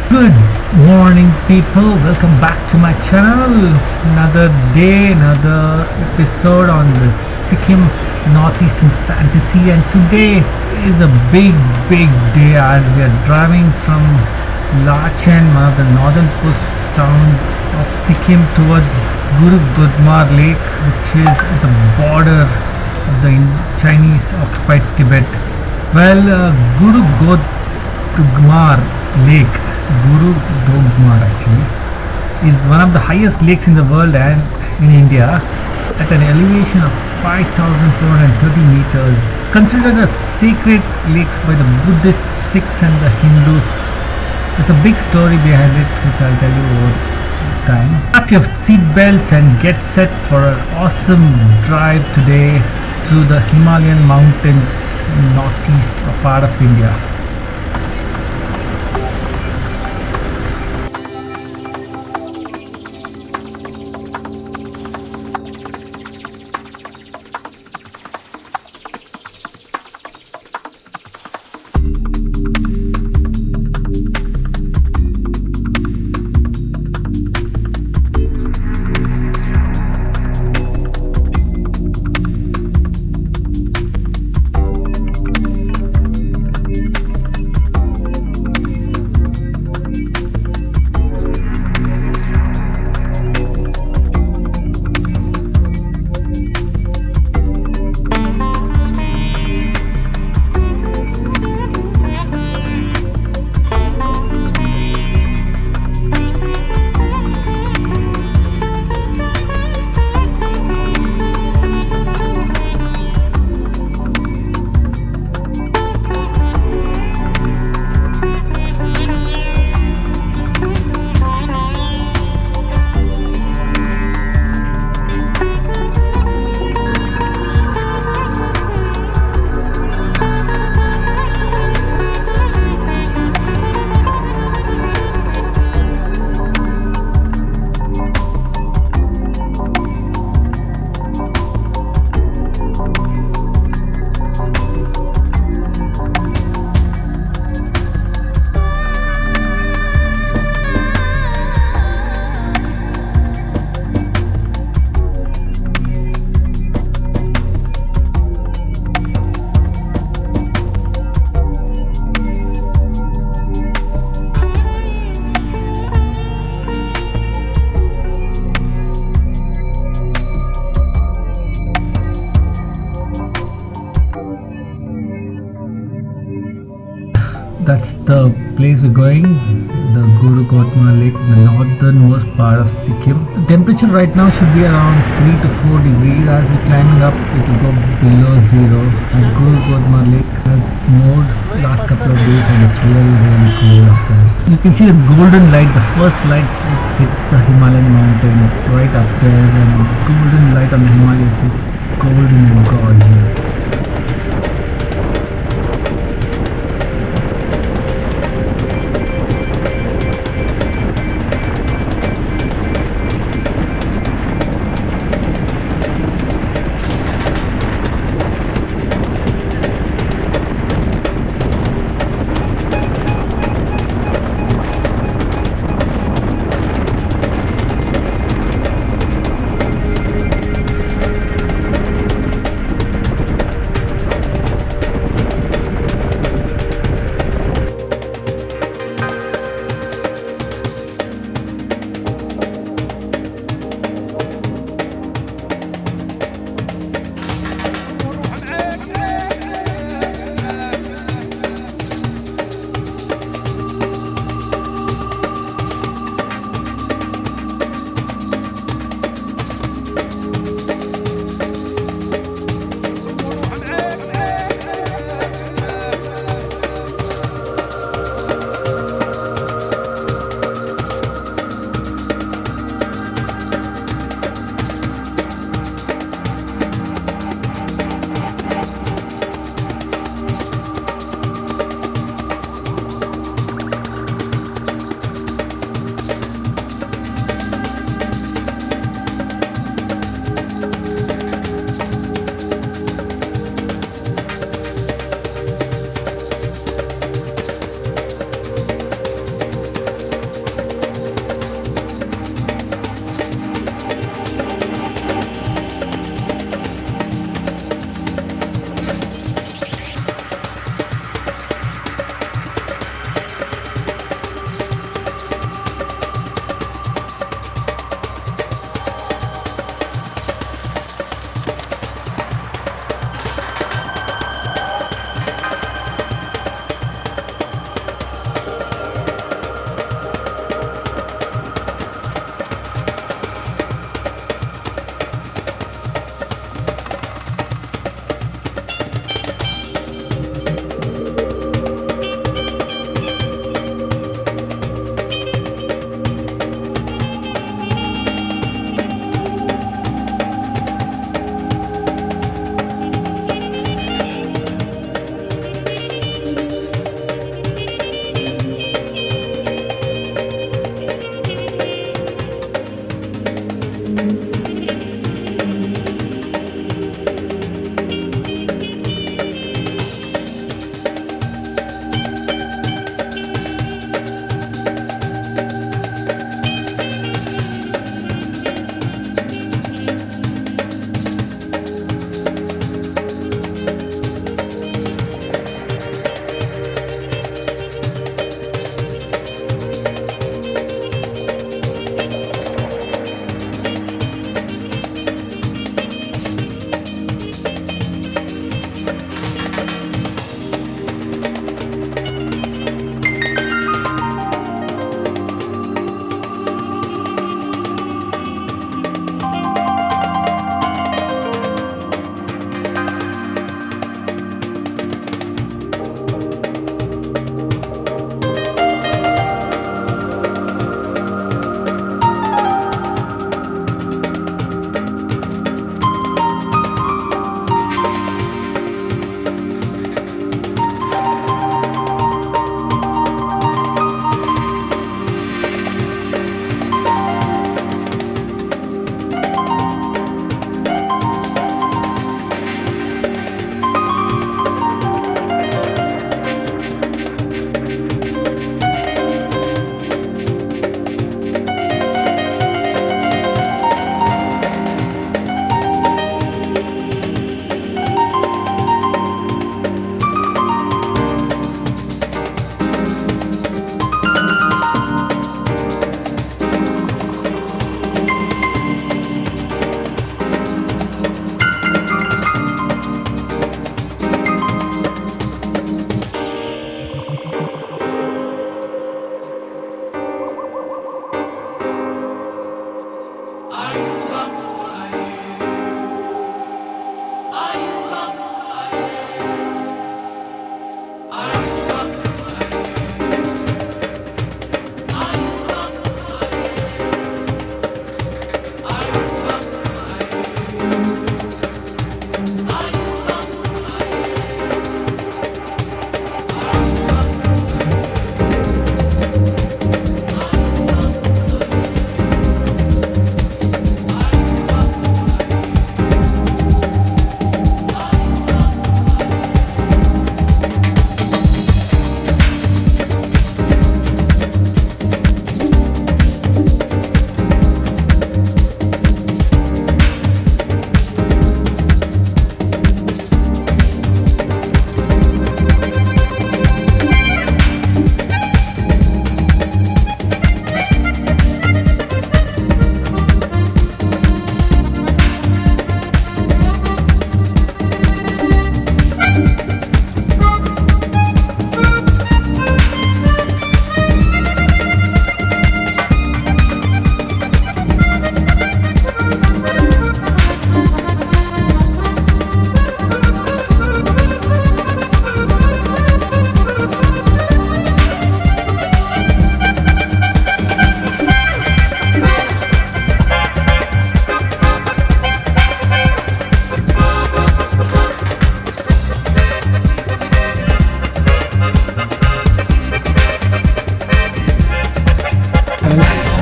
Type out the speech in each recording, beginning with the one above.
Good morning, people. Welcome back to my channel. Another day, another episode on the Sikkim Northeastern Fantasy. And today is a big day as we are driving from Lachen, one of the northernmost towns of Sikkim, towards Gurudongmar Lake, which is at the border of the Chinese occupied Tibet. Gurudongmar Lake, Gurudongmar actually, is one of the highest lakes in the world and in India, at an elevation of 5,430 meters. Considered as sacred lakes by the Buddhists, Sikhs and the Hindus. There's a big story behind it which I'll tell you over time. Strap your seat belts and get set for an awesome drive today through the Himalayan mountains in northeast part of India. That's the place we're going, the Gurudongmar Lake, the northernmost part of Sikkim. The temperature right now should be around 3 to 4 degrees. As we're climbing up, it will go below zero. As Gurudongmar Lake has snowed last couple of days and it's really cold up there. You can see the golden light, the first light which hits the Himalayan mountains right up there, and golden light on the Himalayas looks golden and gorgeous.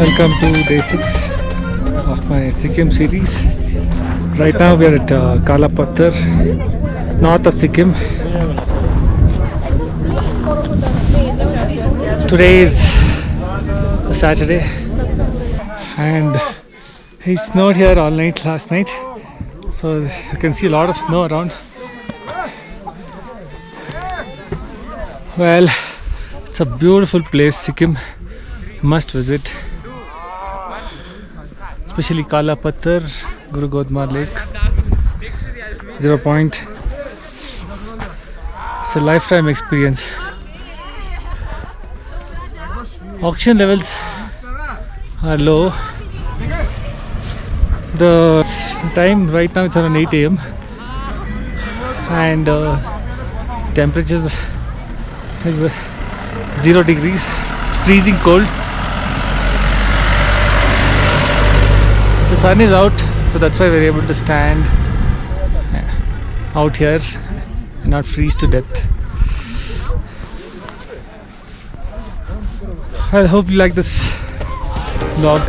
Welcome to day 6 of my Sikkim series. Right now we are at Kala Patthar, north of Sikkim. Today is Saturday and it snowed here all night last night. So you can see a lot of snow around. Well, it's a beautiful place, Sikkim. Must visit. Especially Kala Patthar, Gurudongmar Lake. 0 point. It's a lifetime experience. Oxygen levels are low. The time right now it's around 8 a.m. and temperatures is 0 degrees. It's freezing cold. The sun is out, so that's why we're able to stand out here and not freeze to death. I hope you like this vlog.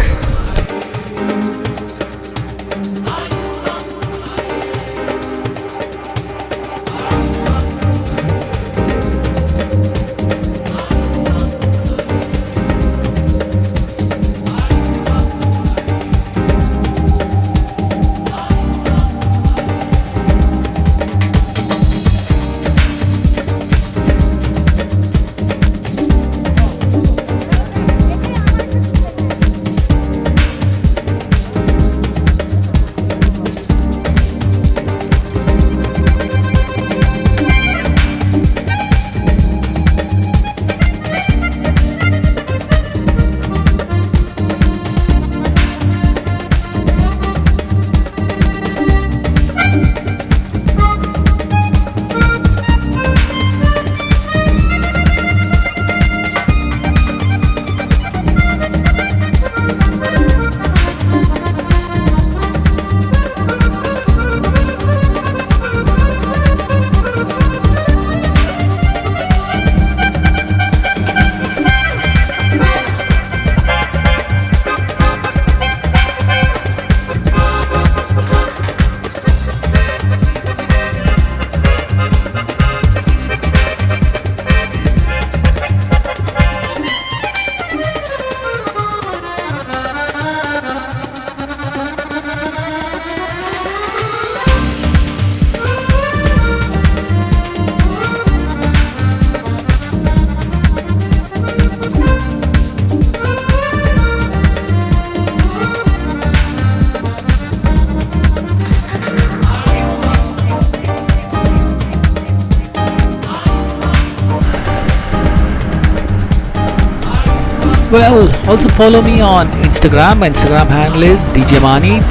Well, also follow me on Instagram. My Instagram handle is Djmahaneet,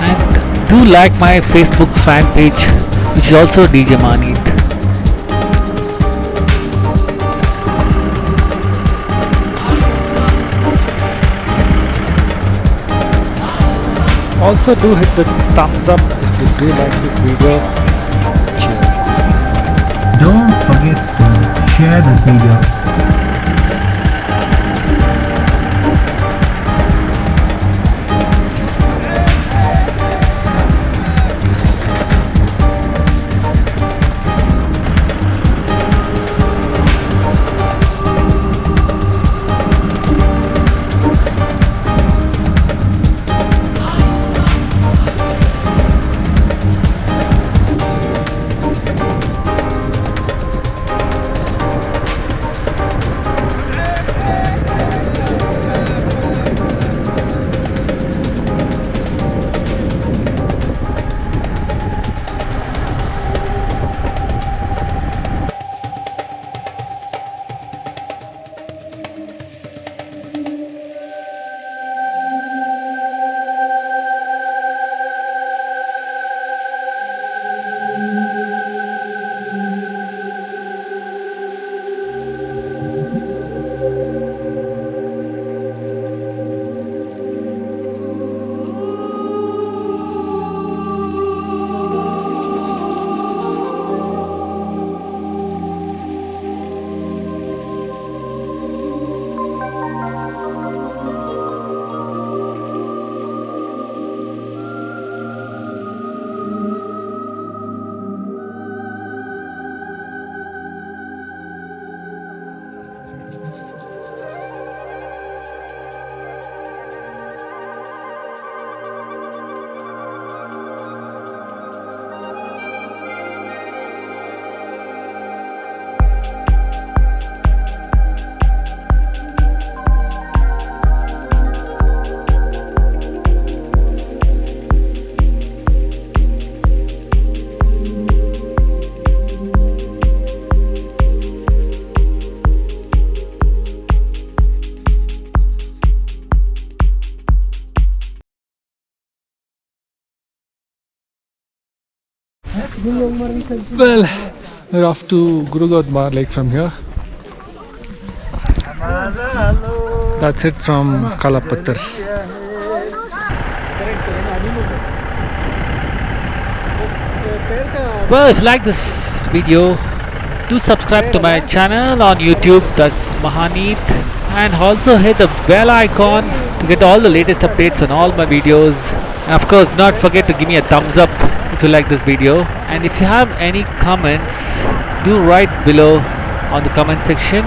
and do like my Facebook fan page, which is also Djmahaneet. Also do hit the thumbs up if you do like this video. Cheers. Don't forget to share this video. Well, we're off to Gurudongmar Lake from here. That's it from Kala Patthar. Well, if you like this video, do subscribe to my channel on YouTube, that's Djmahaneet, and also hit the bell icon to get all the latest updates on all my videos. And of course, not forget to give me a thumbs up if you like this video, and if you have any comments, do write below on the comment section.